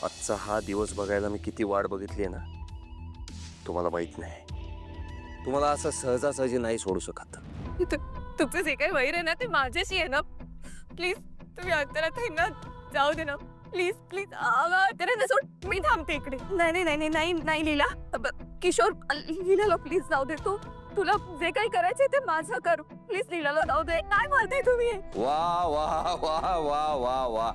आजचा हा दिवस बघायला मी किती वाट बघितली ना तुम्हाला माहित नाही. तुम्हाला असं सहजासहजी नाही सोडू शकत. तुमचे जे काही वैर आहे ना ते माझ्याशी आहे ना. प्लीज तुम्ही अंतरात जाऊ दे ना. प्लीज प्लीज अंतरात सोड. मी थांबते इकडे. नाही नाही नाही नाही नाही लीला. किशोर लीलाला प्लीज जाऊ दे. तुला जे काही करायचंय ते माझं कर. प्लीज लीलाला जाऊ दे. काय बोलताय तुम्ही? वा वा वा वा वा वा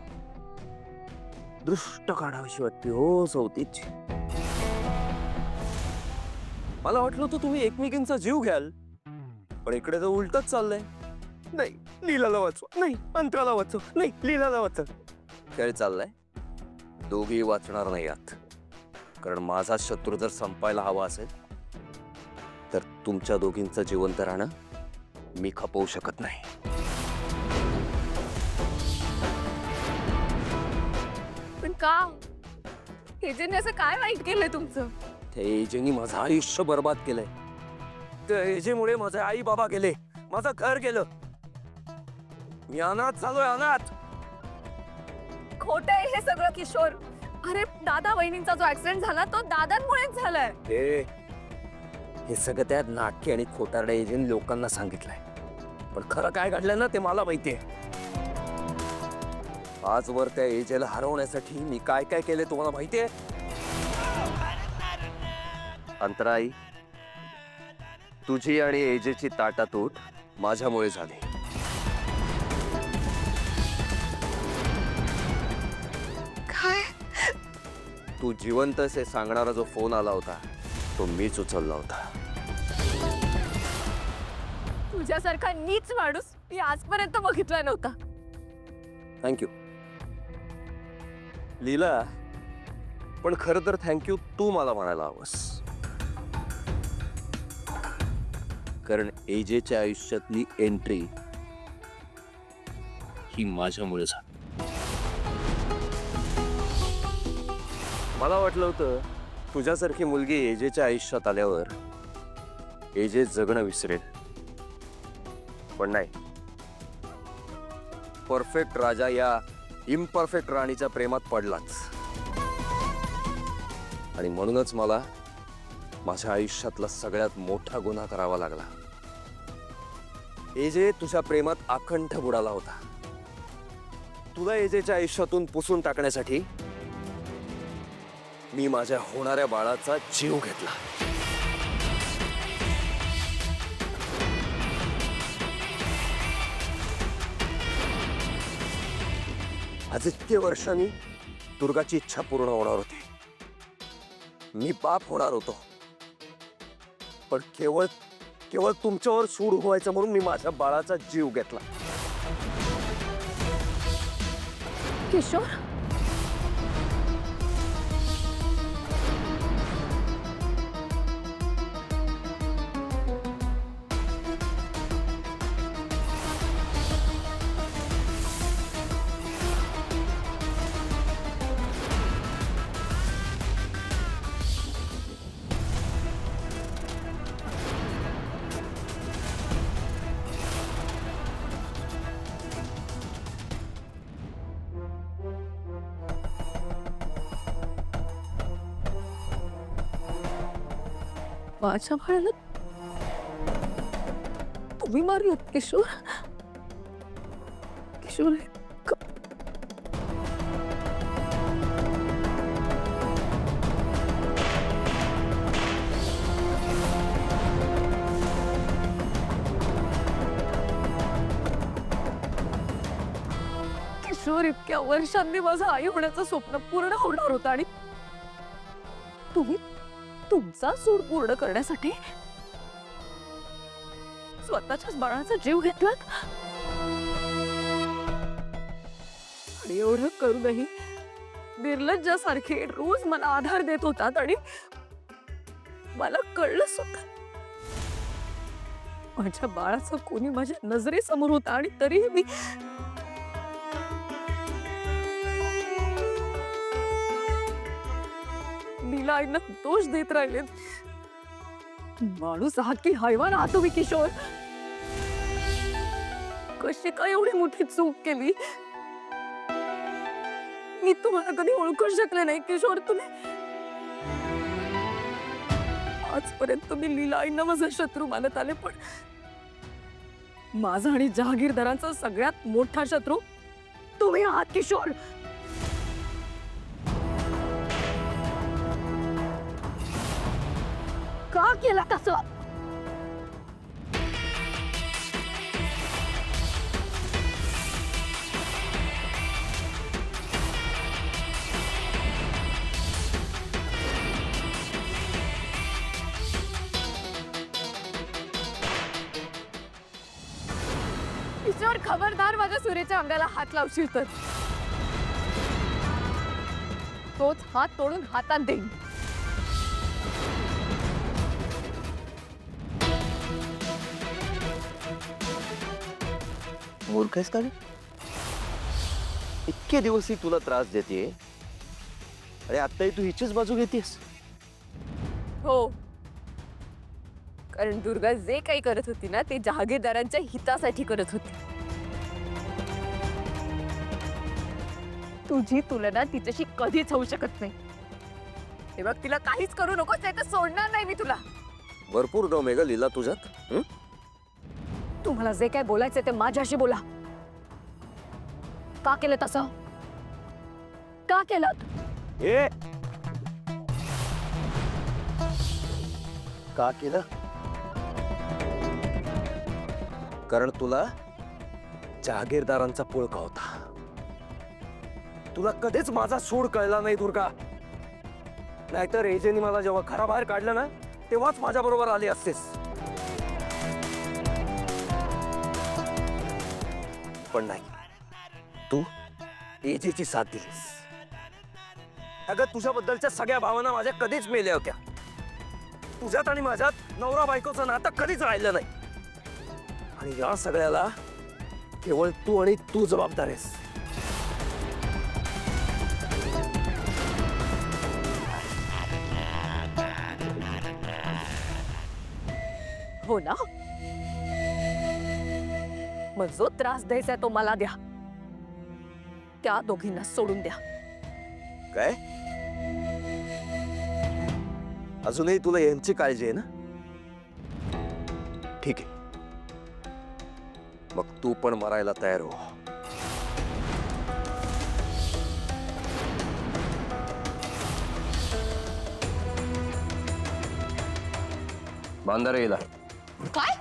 दृष्ट काढावीशी वाटते हो सौतीच. मला वाटलं होतं तुम्ही एकमेकींचा जीव घ्याल, पण इकडे तर उलटच चाललंय. नाही लीलाला वाचवा, नाही अंतराला वाचव, नाही लीलाला वाचव. खेळ चाललाय. दोघी वाचणार नाही आत. कारण माझा शत्रू जर संपायला हवा असेल तर तुमच्या दोघींचं जिवंत राहणं मी खपवू शकत नाही. पण का? एजने असं काय वाईट केलंय तुमचं? त्या एजेनी माझं आयुष्य बर्बाद केलंय. त्या एजेमुळे माझे आई बाबा गेले, माझं घर गेलं. मी अनाथ झालोय, अनाथ. खोटं आहे हे सगळं किशोर. अरे दादा वहिनींचा जो ऍक्सिडेंट झाला तो दादांमुळेच झालाय. हे सगळं त्या नाटकी आणि खोटारड्या एजेने लोकांना सांगितलंय, पण खरं काय घडलं ना ते मला माहितीये. आजवर त्या एजेला हरवण्यासाठी मी काय काय केले तुम्हाला माहितीये. अंतराई, तुझी आणि एजेची ताटातूट माझ्यामुळे झाली. काय? तू जिवंत असे सांगणारा जो फोन आला होता तो मीच उचलला होता. तुझ्यासारखा नीच माणूस मी आजपर्यंत बघितला नव्हता. थँक्यू लीला, पण खरं तर थँक्यू तू मला म्हणायला हवंस. कारण एजेच्या आयुष्यातली एंट्री ही माझ्यामुळे झाली. मला वाटलं होतं तुझ्यासारखी मुलगी एजेच्या आयुष्यात आल्यावर एजे जगणं विसरेल, पण नाही. परफेक्ट राजा या इम्परफेक्ट राणीच्या प्रेमात पडलाच. आणि म्हणूनच मला माझ्या आयुष्यातला सगळ्यात मोठा गुन्हा करावा लागला. एजे तुझ्या प्रेमात अखंड बुडाला होता. तुला एजेच्या आयुष्यातून पुसून टाकण्यासाठी मी माझ्या होणाऱ्या बाळाचा जीव घेतला. आज इतके वर्षांनी दुर्गाची इच्छा पूर्ण होणार होती. मी बाप होणार होतो, पण केवळ केवळ तुमच्यावर सूड व्हायचं म्हणून मी माझ्या बाळाचा जीव घेतला. किशोर माझ्या बाळाला तुम्ही मारलात किशोर. किशोर किशोर इतक्या वर्षांनी माझं आई होण्याचं स्वप्न पूर्ण होणार होतं आणि तुम्ही तुमचा सूड पूर्ण करण्यासाठी स्वतःच्याच बाळाचा जीव घेतलात. आणि एवढं करूनही निर्लज्जासारखे रोज मला आधार देत होतात आणि मला कळलं सुद्धा माझ्या बाळाचं कोणी माझ्या नजरेसमोर होता आणि तरीही मी लीला आईंना दोष देत राहिले. माणूस आहात की हैवान आहात तुम्ही किशोर. कशी काय एवढी मोठी चूक केली? मी तुम्हाला कधी ओळखू शकले नाही किशोर. तुम्ही आजपर्यंत मी लीलाईंना माझा शत्रू मानत आले, पण माझा आणि जहागीरदारांचा सगळ्यात मोठा शत्रू तुम्ही आहात किशोर. का केला तसं? किशोर, खबरदार माझ्या सुरेच्या अंगाला हात लावशील तर तोच हात तोडून हातात देईन. मूर्ख आहेस का रे? इतके दिवस ही तुला त्रास देते आणि आत्ताही तू हिचीच बाजू घेतेस. हो, कारण दुर्गा जे काही करत होती ना ते जहागीरदारांच्या हितासाठी करत होती. तुझी तुलना तिच्याशी कधीच होऊ शकत नाही. हे बघ, तिला काहीच करू नकोस, नाही तर सोडणार नाही मी तुला. भरपूर दम आहे ग लीला तुझ्यात. तुम्हाला जे काय बोलायचं ते माझ्याशी बोला. का केलं तसं? का केलं? ए का केलं? कारण तुला जहागीरदारांचा पुळका होता. तुला कधीच माझा सूड कळला नाही दुर्गा. नाहीतर एजेनी मला जेव्हा घराबाहेर काढलं ना तेव्हाच माझ्या बरोबर आली असतेस. पण नाही, तू एजेची साथ दिलीस. अगं, तुझ्याबद्दलच्या सगळ्या भावना माझ्या कधीच मेल्या होत्या. तुझ्यात आणि माझ्यात नवरा बायकोचं नातं कधीच राहिलं नाही. आणि या सगळ्याला केवळ तू आणि तू जबाबदार आहेस. हो ना? मग जो त्रास द्यायचा तो मला द्या. त्या दोघींना सोडून द्या. काय? अजूनही तुला यांची काळजी आहे ना? ठीक आहे, मग तू पण मरायला तयार हो. बांधारे येला. काय?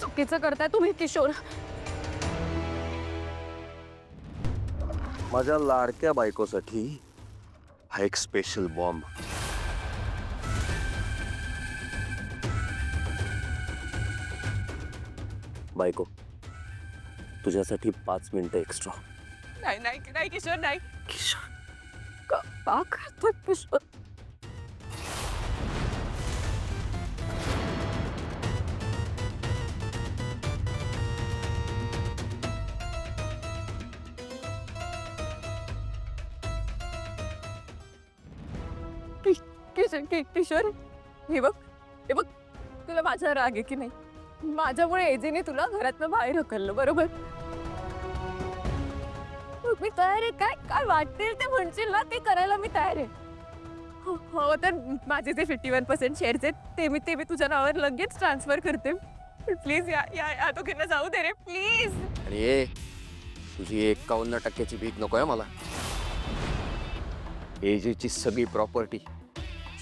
चुकीचं करताय तुम्ही किशोर. माझ्या लाडक्या बायकोसाठी हा एक स्पेशल बॉम्ब. बायको, तुझ्यासाठी 5 मिनिटं एक्स्ट्रा. नाही नाही नाही किशोर, नाही. किशोर, का करतोय किशोर? किशोर, हे बघ, हे बघ, तुला माझा राग आहे की नाही? माझ्यामुळे एजेने तुला घरातनं बाहेर हकललं, बरोबर? मी तयार आहे. काय काय वाटेल ते म्हणशील ना ते करायला मी तयार आहे. हो, तर माझे जे 51% शेअर्स आहेत ते मी तुझ्या नावावर लगेच ट्रान्सफर करते. प्लीज या दोघींना जाऊ दे रे, प्लीज. आणि तुझी 51% भीक नको आहे मला. एजेची सगळी प्रॉपर्टी,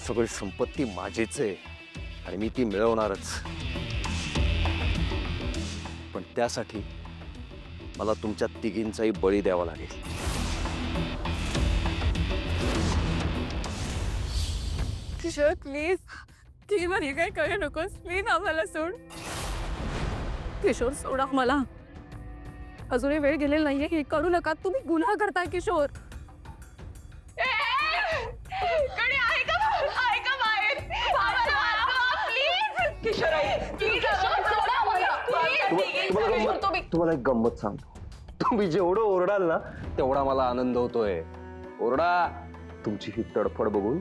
सगळी संपत्ती माझीच आहे आणि मी ती मिळवणारच. पण त्यासाठी मला तुमच्या तिघींचाही बळी द्यावा लागेल. किशोर, प्लीज हे काय करू नकोस. प्लीज आम्हाला सोड. किशोर, सोडा मला. अजूनही वेळ गेलेला नाहीये. हे करू नका. तुम्ही गुन्हा करताय किशोर. तुम्हाला एक गंमत सांगतो, तुम्ही जेवढं ओरडाल ना तेवढा मला आनंद होतोय. ओरडा. तुमची ही तडफड बघून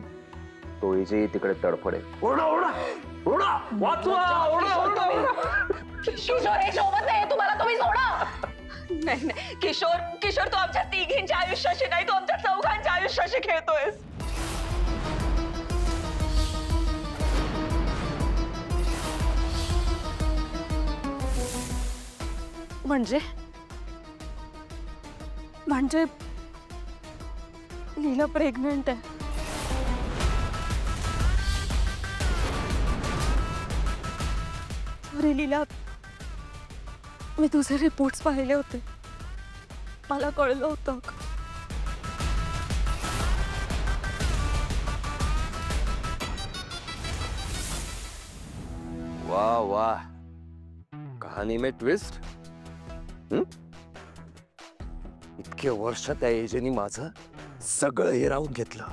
तो एजे तिकडे तडफडे. ओरडा ओरडा ओरडा, वाचवा, ओरडा ओरडा ओरडा. किशोर हे शोभत नाही तुम्हाला, तुम्ही सोडा. नाही नाही किशोर, किशोर तू आमच्या तिघींच्या आयुष्याशी नाही, तू आमच्या चौघांच्या आयुष्याशी खेळतोयस. म्हणजे म्हणजे लीला प्रेग्नंट आहे. अरे लीला, मी तुझे रिपोर्ट्स पाहिले होते, मला कळलं होतं. वाह वाह, कहाणी में ट्विस्ट. इतके वर्ष त्या एजेनी माझं सगळं हिरावून घेतलं.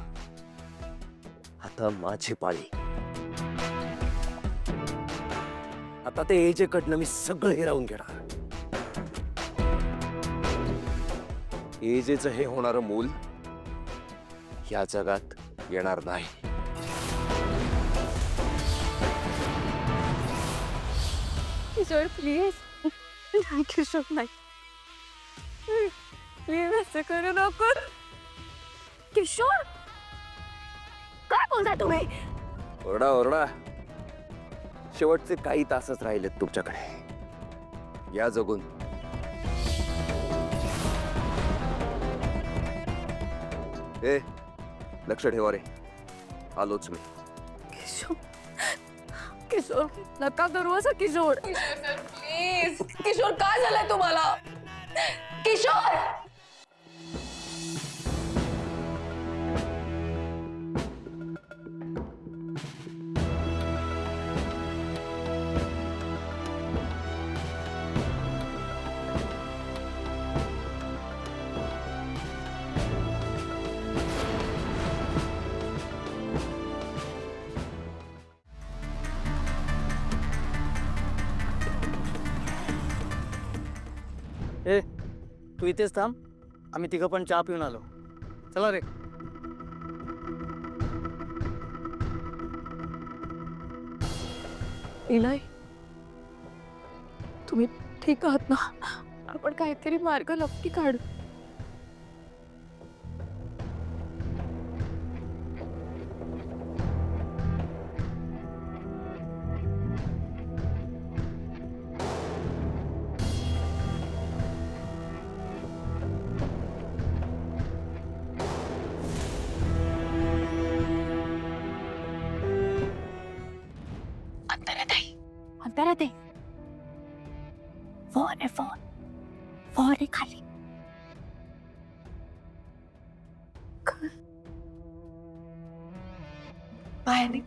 आता माझी पाळी. आता ते एजेकडनं मी सगळं हिरावून घेणार. एजेचं हे होणारं मूल या जगात येणार नाही. किशोर प्लीज, नाही किशोर नाही, प्लीज असं करू नको. किशोर काय बोलताय तुम्ही? ओरडा ओरडा. शेवटचे काही तासच राहिलेत तुमच्याकडे. या जगून. ए, लक्ष ठेवा रे, आलोच मी. किशोर, किशोर नका करू असं. किशोर प्लीज, किशोर काय झालंय तुम्हाला? किशोर ए, तू इथेच थांब, आम्ही तिघं पण चहा पिऊन आलो. चला रे. इलाय, तुम्ही ठीक आहात ना? आपण काहीतरी मार्ग नक्की काढू. अंतरात आहे. फोन आहे, फोन फोन आहे खाली. बाहेर निघ.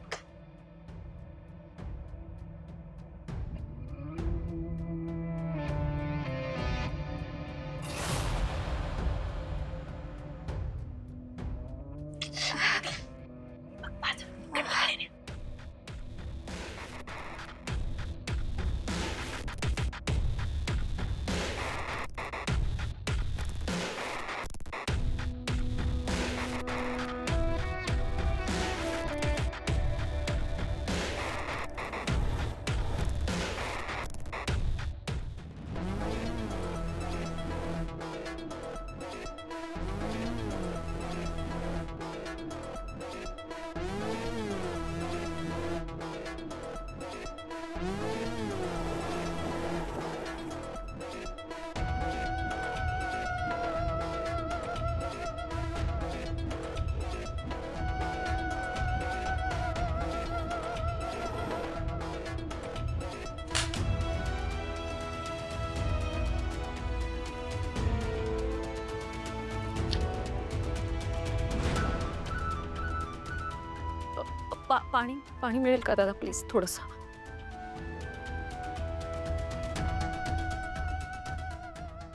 पाणी पाणी मिळेल का दादा प्लीज थोडंसं?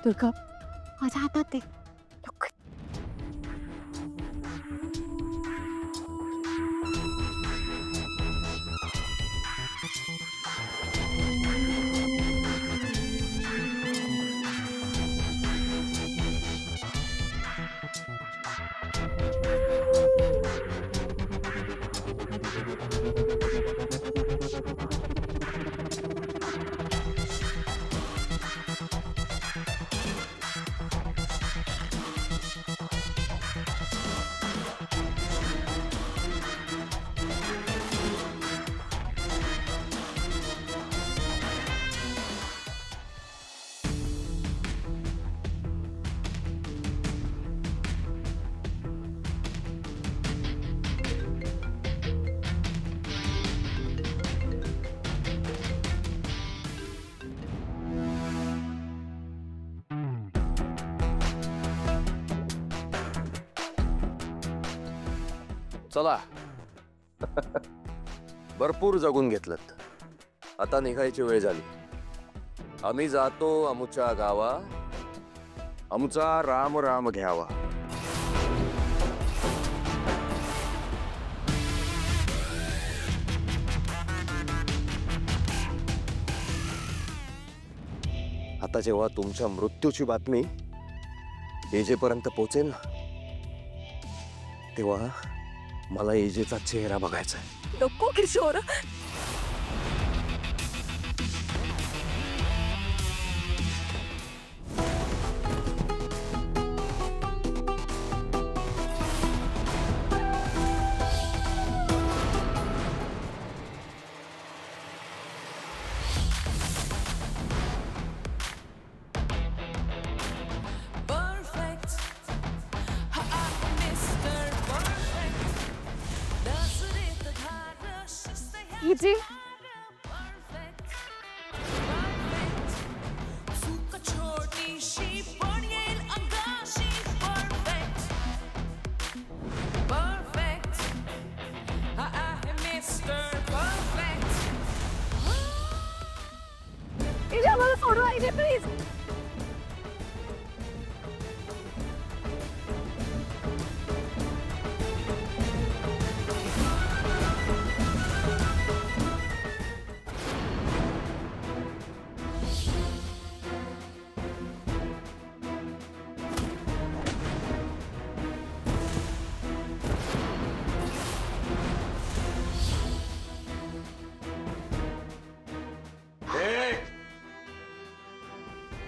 दुर्गा माझ्या हातात आहे. चला. भरपूर जगून घेतलं. आता निघायची वेळ झाली. आम्ही जातो अमुच्या गावा, आमचा राम राम घ्यावा. आता जेव्हा तुमच्या मृत्यूची बातमी एजेपर्यंत पोहोचेल ना, तेव्हा मला एजेचा चेहरा बघायचा आहे. नको किशोर. इजी. इजी आम्हाला सोडवा इथे प्लीज.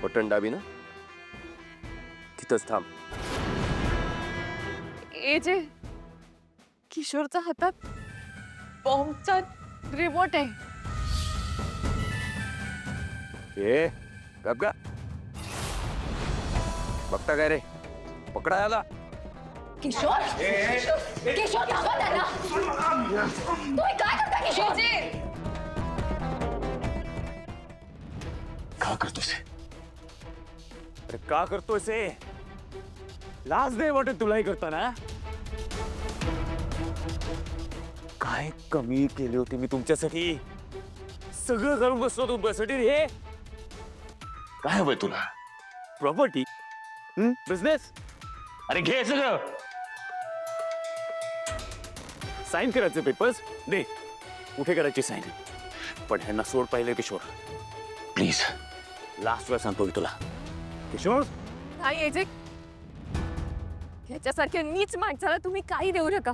बटन दाबी ना, तिथंच थांब. एजे किशोरच्या हातात बॉम्बचा रिमोट आहे. ए गप गा. बघता काय रे, पकडा याला. किशोर किशोर थांबा त्याला. तुम्ही काय करता किशोर? का करतोस? अरे का करतोयस? लाज नाही वाटत तुलाही करताना? काय कमी केली होती मी तुमच्यासाठी? सगळं करून बसलो तुमच्यासाठी रे. काय हवंय तुला? Property, business? अरे घे सगळं. साइन करायचे पेपर्स दे. कुठे करायची साइन? पण ह्यांना सोड पाहिले किशोर, प्लीज. लास्ट वेळ सांगतो मी तुला किशोर. नाही एजे, ह्याच्यासारख्या नीच माणसाला तुम्ही काही देऊ नका.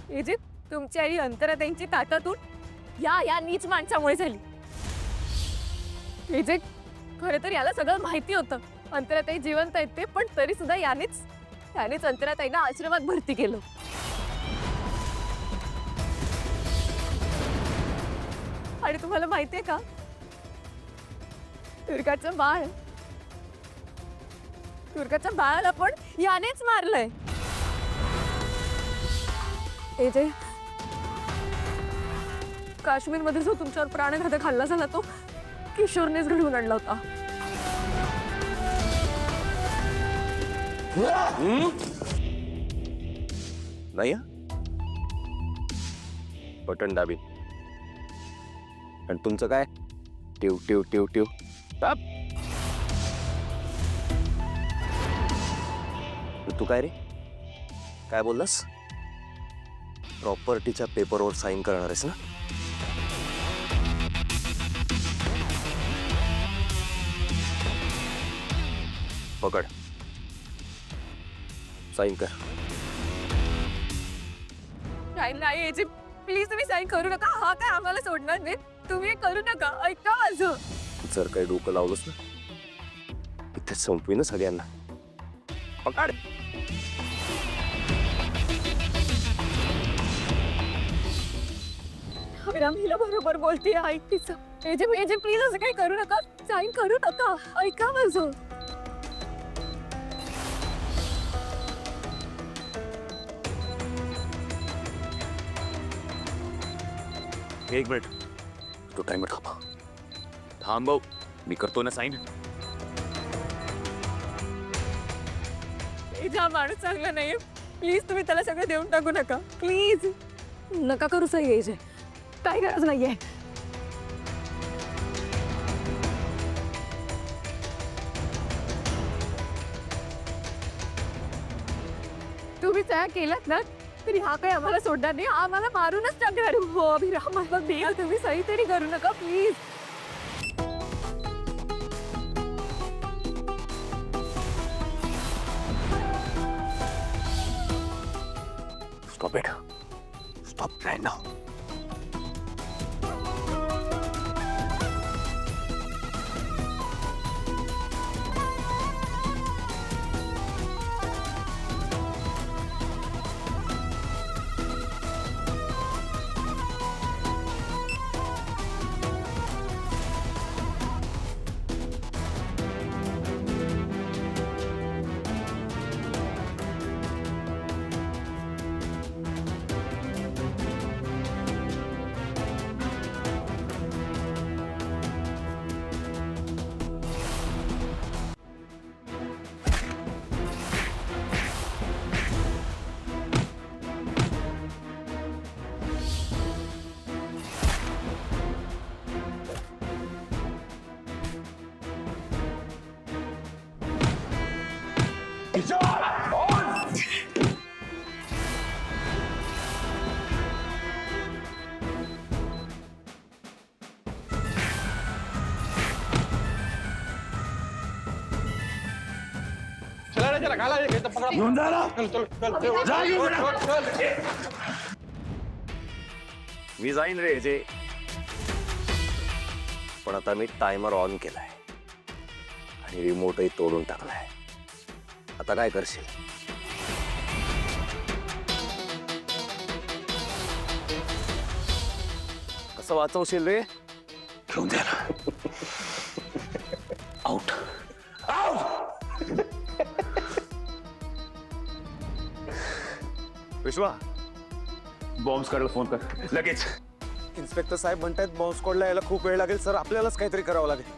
एजे तुमची आई अंतराताईंची ताटातून या नीच माणसामुळे झाली. एजे खरं तर याला सगळं माहिती होतं. अंतराताई जिवंत आहेत ते, पण तरी सुद्धा यानेच अंतराताईंना आश्रमात भरती केलं. आणि तुम्हाला माहितीये का, दुर्गाचं बाळाला पण यानेच मारलंय. एजे काश्मीरमध्ये जो तुमच्यावर प्राणघातक हल्ला झाला तो किशोरनेच घडवून आणला होता. नाही बटन दाबीन. आणि तुमचं काय? टिव टिव टिव टिव ताप. तू काय रे, काय बोललास? प्रॉपर्टीच्या पेपरवर साइन करणार आहेस ना? पकड, साइन कर. नाही एजे प्लीज तुम्ही साईन करू नका. हा काय आम्हाला सोडणार नाही. तुम्ही करू नका. ऐका माझं. जर काही डोकं लावलंस ना, इथेच संपवीन सगळ्यांना. पकड. हिला बरोबर बोलते. ऐक तिचं. एजे प्लीज असं काही करू नका. साईन करू नका. ऐका माझं. एक मिनिट, तो टाइमर थांबव. मी करतो ना साईन. एजे हा माणूस चांगला नाहीये. प्लीज तुम्ही त्याला सगळं देऊन टाकू नका, प्लीज नका करू सही काही गरज नाहीये. तुम्ही त्या केलात ना तरी हा काही आम्हाला सोडणार नाही, आम्हाला मारूनच टाकणार. हो अभिराम, तुम्ही सही तरी करू नका please. Stop it. Stop right now. चला रे, चला घाला रे, इथं पकडा. घेऊन जा ना. चल, चल, चल, चल. जा घेऊन जा. चल, चल. मी जाईन रे जे, पण आता मी टायमर ऑन केलाय आणि रिमोटही तोडून टाकलाय. आता काय करशील? कसं वाचवशील रे? घेऊन द्या ना. Out out. विश्वा, बॉम्ब स्क्वॉडला फोन कर लगेच. इन्स्पेक्टर साहेब म्हणतायत बॉम्ब स्क्वॉडला यायला खूप वेळ लागेल सर, आपल्यालाच काहीतरी करावं लागेल.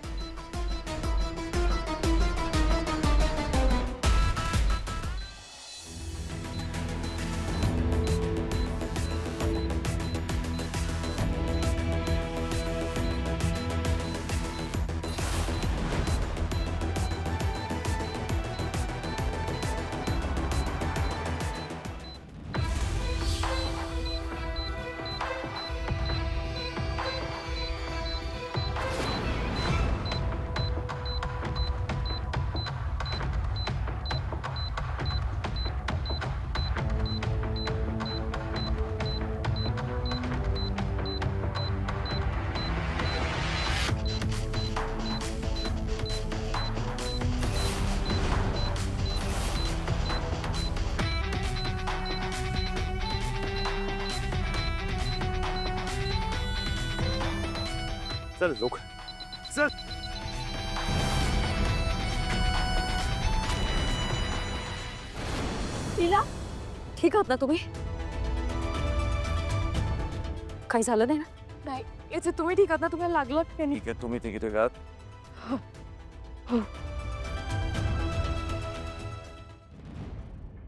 चल लोक, चल. लीला, ठीक आहात ना तुम्ही? काही झालं नाही ना? नाही, याचे तुम्ही ठीक आहात ना? तुम्हाला लागलं की नाही? ठीक आहे, तुम्ही ठीक आहे का?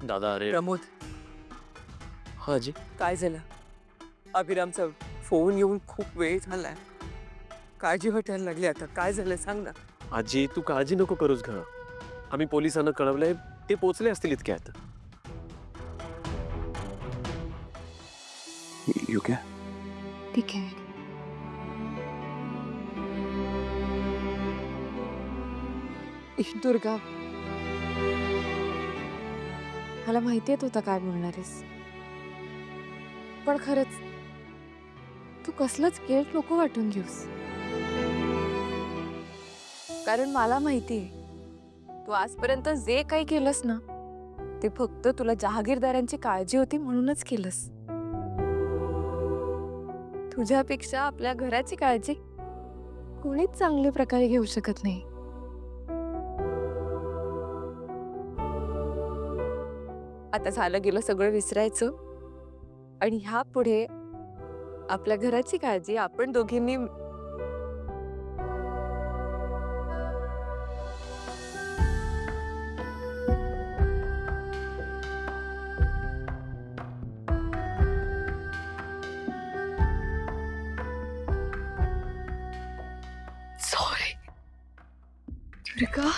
दादा अरे. प्रमोद, हा जी. काय झालं? अभिरामचा फोन येऊन खूप वेळ झालाय. काळजी वाटायला लागली आता. काय झालं सांग ना. आजी तू काळजी नको करूस ग. आम्ही पोलिसांना कळवलंय, ते पोचले असतील इतक्यात. यू क्या? ठीक आहे. दुर्गा, मला माहितीये तू आता काय बोलणार आहेस, पण खरंच तू कसलंच गिल्ट नको वाटून घेऊस. कारण मला माहितीये तू आजपर्यंत जे काही केलंस ना ते फक्त तुला जहागीरदारांची काळजी होती म्हणूनच केलंस. तुझ्यापेक्षा आपल्या घराची काळजी कोणीच चांगल्या प्रकारे घेऊ शकत नाही. आता झालं गेलं सगळं विसरायचं आणि ह्या पुढे आपल्या घराची काळजी आपण दोघींनी दुर्गा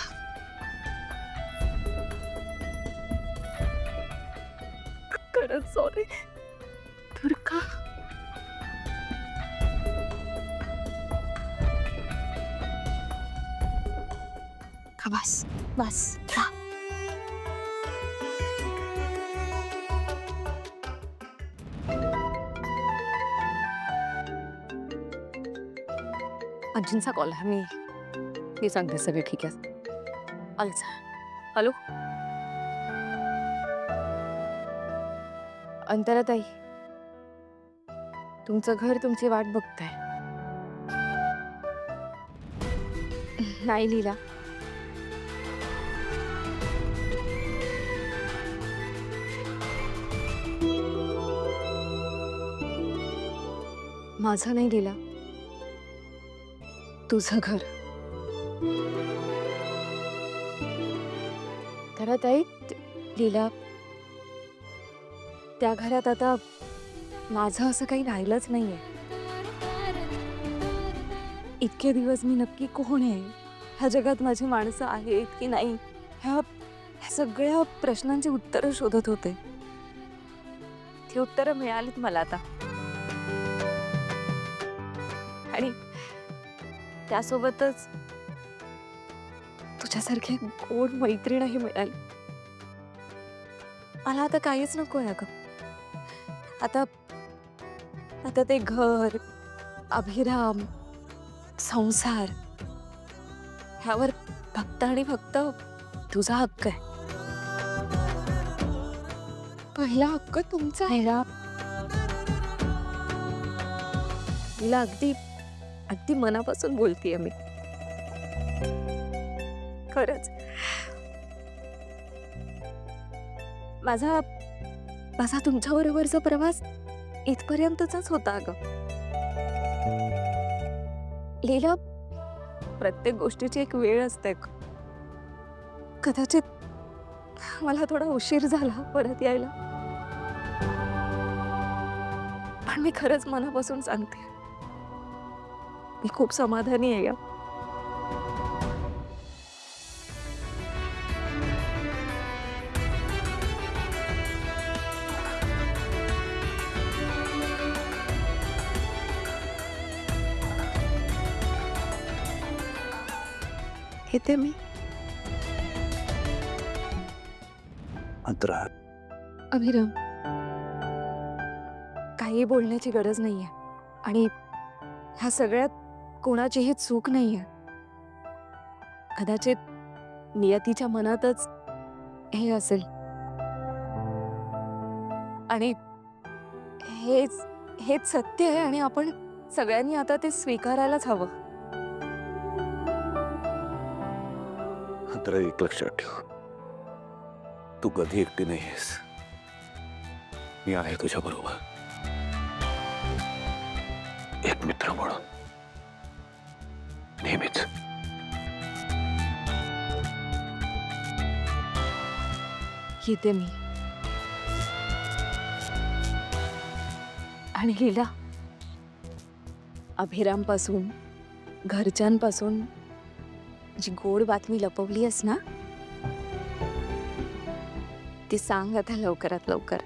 खरंच सॉरी दुर्गा. का बस बस जा. आजींचा कॉल आहे. मी सांगते सगळे ठीक आहे. आलचा. हॅलो अंतराताई, तुमचं घर तुमची वाट बघताय. नाही लीला, माझं नाही लीला, तुझं घर. अंतराताई, लीला, त्या घरात आता माझं असं काही राहिलंच नाहीये. इतके दिवस मी नक्की कोण आहे, ह्या जगात माझी माणसं आहेत की नाही, ह्या सगळ्या प्रश्नांची उत्तरं शोधत होते. ती उत्तरं मिळालीत मला आता. आणि त्यासोबतच तुझ्यासारखी गोड मैत्रीणही मिळाली. मला आता काहीच नकोय अगं. आता ते घर, अभिराम, संसार, ह्यावर फक्त आणि फक्त तुझा हक्क आहे. पहिला हक्क तुमचा आहे ना. तिला अगदी अगदी मनापासून बोलतीये मी. खरंच माझा तुमच्याबरोबरचा प्रवास इथपर्यंतचाच होता अगं. लीला, प्रत्येक गोष्टीची एक वेळ असते. कदाचित मला थोडा उशीर झाला परत यायला, पण मी खरंच मनापासून सांगते, मी खूप समाधानी आहे. येते मी. अंतरा, अभिराम, काही बोलण्याची गरज नाहीये. आणि ह्या सगळ्यात कोणाचीही चूक नाहीये. कदाचित नियतीच्या मनातच हे असेल. आणि हेच सत्य आहे. आणि आपण सगळ्यांनी आता ते स्वीकारायलाच हवं. अंतरा, एक लक्षात ठेव, तू कधी एकटी नाहीयेस. मी आहे तुझ्या बरोबर, एक मित्र म्हणून नेहमीच. येते मी. आणि लीला, अभिरामपासून, घरच्यांपासून जी गोड बातमी लपवली आहेस ना, ती सांग आता लवकरात लवकर.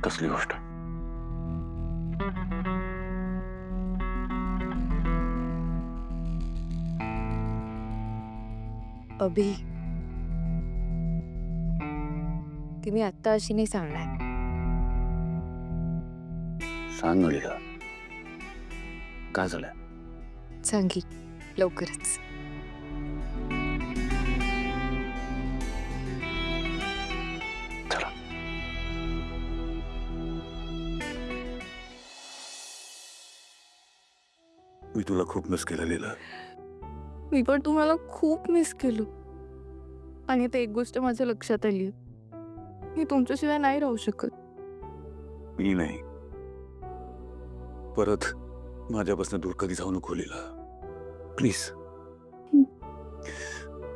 कसली गोष्ट? अभि, ती मी आत्ता अशी नाही सांगणार. सांग लीला, काय झालं? सांगी लवकरच. चला. मी तुला खूप मिस केलं लीला. मी पण तुम्हाला खूप मिस केलं. आणि आता एक गोष्ट माझ्या लक्षात आली, मी तुमच्याशिवाय नाही राहू शकत. मी नाही. परत माझ्यापासून दूर कधी जाऊ नको लीला, प्लीज.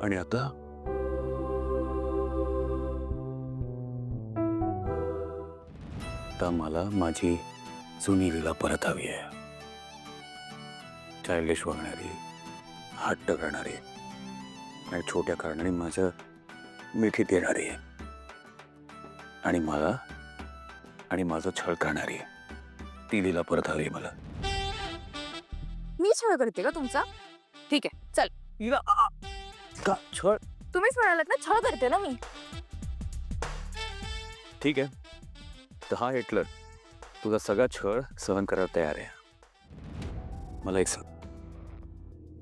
आणि आता आता मला माझी जुनी लीला परत हवी आहे. चाइल्डिश वागणारी, हट्ट करणारी आणि छोट्या कारणाने माझं मिठीत येणारी आणि मला आणि माझं छळ करणारी ती लीला परत हवी मला. मी छळ करते का तुमचा? ठीक आहे चल लीला का छळ? तुम्हीच म्हणालात ना छळ करते ना मी. ठीक आहे, तर हा हिटलर तुझा सगळा छळ सहन करायला तयार आहे. मला एक सांग,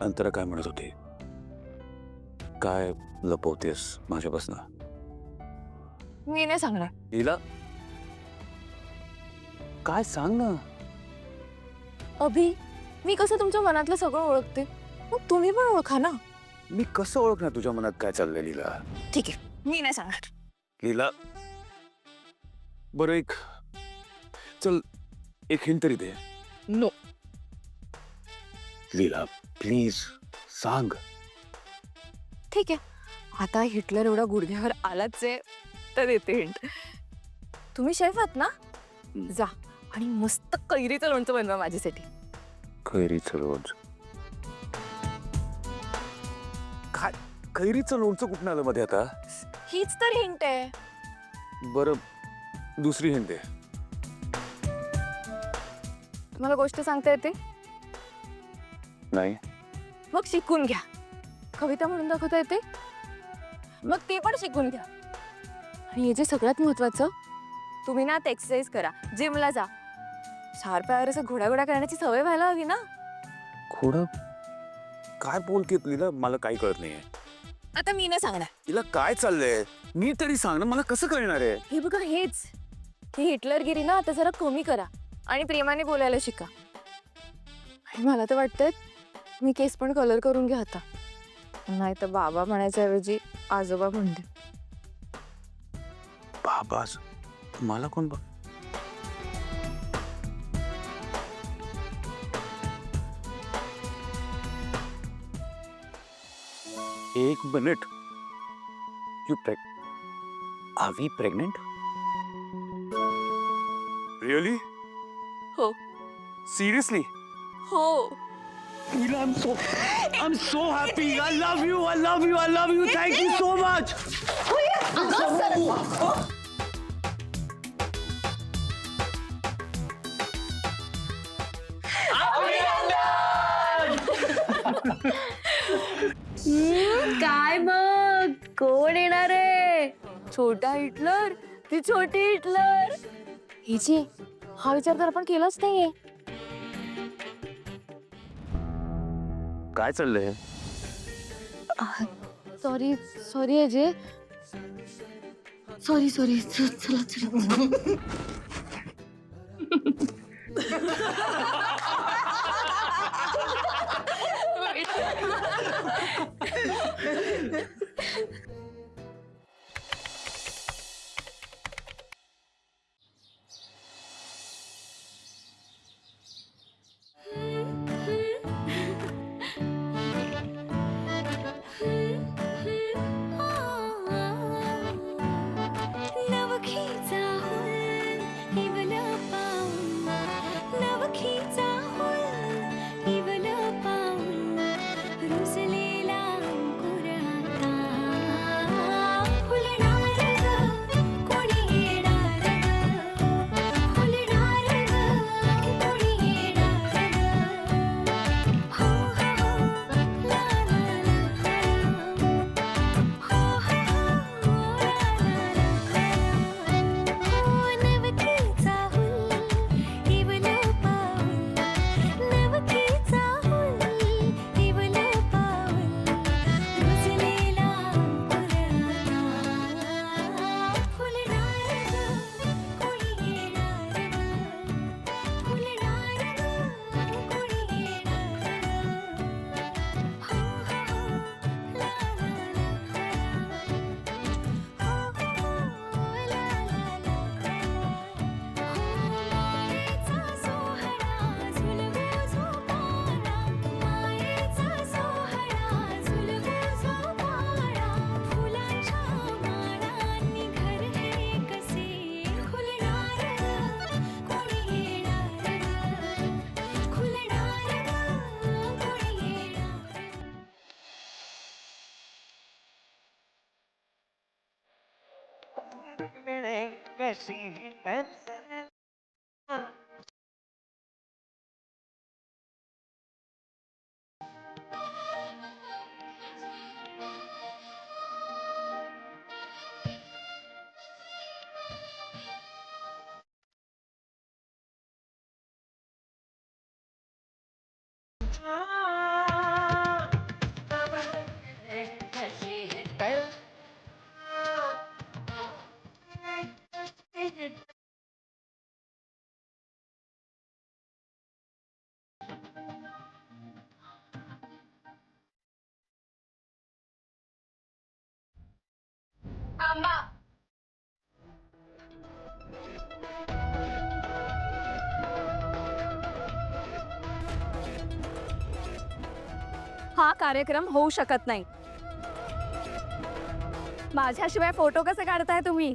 अंतरा काय म्हणत होती? काय लपवतेस माझ्यापासून? मी नाही सांगणार. हिला काय सांग ना. अभि मी कसं तुमच्या मनातलं सगळं ओळखते मग तुम्ही पण ओळखा ना. मी कसं ओळखणार तुझ्या मनात काय चाललंय लीला? ठीक आहे मी नाही सांगणार. लीला बरं चल एक हिंट तरी दे. नो. लीला प्लीज सांग. ठीक आहे आता हिटलर एवढा गुडघ्यावर आलाच आहे तर देते हिंट. तुम्ही शेफ आहात ना, जा आणि मस्त कैरीचं लोणचं बनवा माझ्यासाठी. कैरीचं लोणचं? काय कैरीचं लोणचं कुठं आलं मध्ये आता? हीच तर हिंट आहे. बरं दुसरी हिंट दे. तुम्हाला गोष्ट सांगता येते? नाही. मग शिकून घ्या. कविता म्हणून दाखवता येते? मग ते पण शिकून घ्या. आणि हे जे सगळ्यात महत्वाचं, तुम्ही ना आता एक्सरसाइज करा, जिमला जा. 4 पायावर असं घोडाघोडा करण्याची सवय व्हायला हवी ना. खोडं काय बोलतेय लीला? मला काही कळत नाहीये. आता मी नाही सांगणार. तिला काय चाललंय? मी तरी सांग ना, मला कसं कळणार आहे? हे बघा हेच, ही हिटलरगिरी ना आता जरा कमी करा आणि प्रेमाने बोलायला शिका. आणि मला तर वाटतंय मी केस पण कलर करून घ्या आता, नाही तर बाबा म्हणायच्या ऐवजी आजोबा म्हणते. बाबास मला कोण बघ? एक minute. Are we pregnant? Really? हो. Seriously? हो. I'm so happy. I love you. I love you. I love you. Thank you so much. काय मग कोण येणार आहे? छोटा हिटलर ती छोटी हिटलर. हिची हा विचार तर आपण केलाच नाहीये. काय चाललंय? Sorry sorry Ajay. Sorry sorry. चला चला. रुसलेला हा कार्यक्रम होऊ शकत नाही. माझ्याशिवाय फोटो कसे काढताय तुम्ही?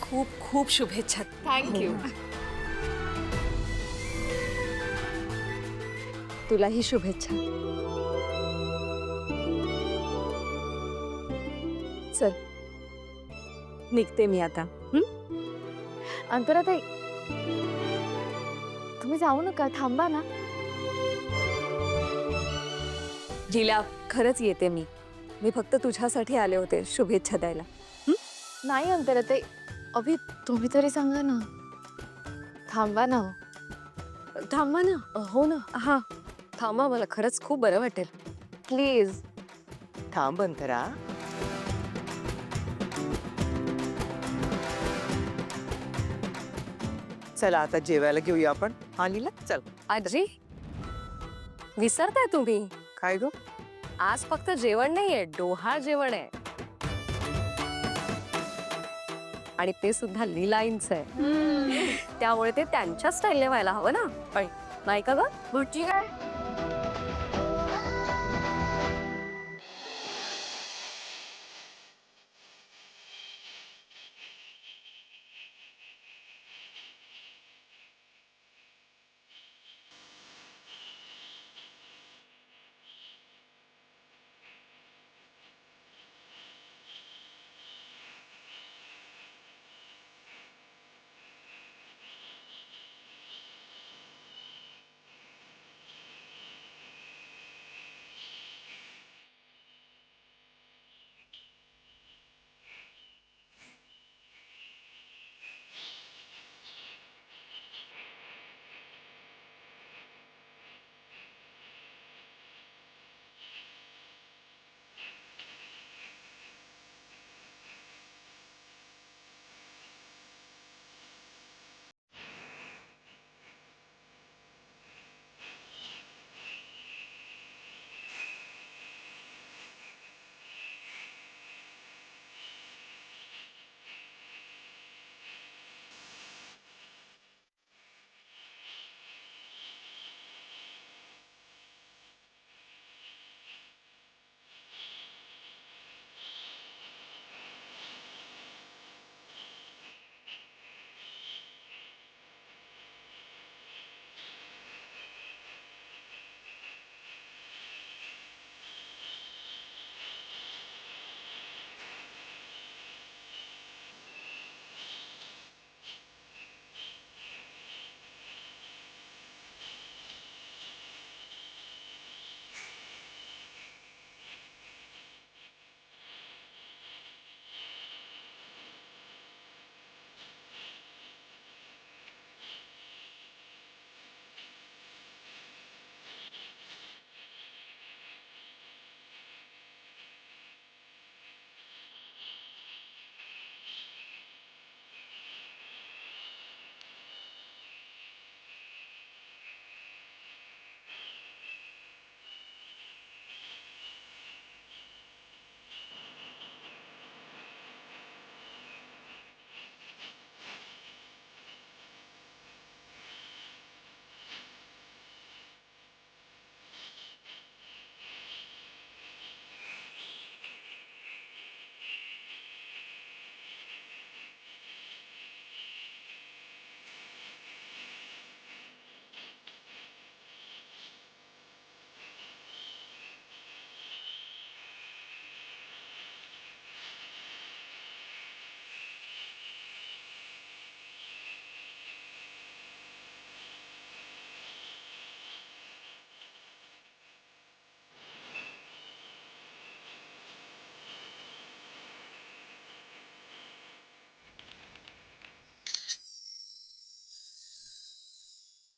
खूप खूप शुभेच्छा. थँक्यू. तुलाही शुभेच्छा. चल निघते मी आता. अंतराताई तुम्ही जाऊ नका, थांबा ना. लीला खरंच येते मी. मी फक्त तुझ्यासाठी आले होते शुभेच्छा द्यायला. नाही अंतराताई, अभि तुम्ही तरी सांगा ना. थांबा ना. थांबा ना. हो ना. हा थांबा, मला खरंच खूप बरं वाटेल. प्लीज. थांब अंतरा. चला आता जेवायला घेऊया आपण. हा लीला चल. आजी विसरताय तुम्ही, काय गो? आज फक्त जेवण नाहीये, डोहाळ जेवण आहे. आणि ते सुद्धा लीलाईंचं आहे. त्यामुळे ते त्यांच्या स्टाईलने व्हायला हवं ना. नाही का ग? भटजी काय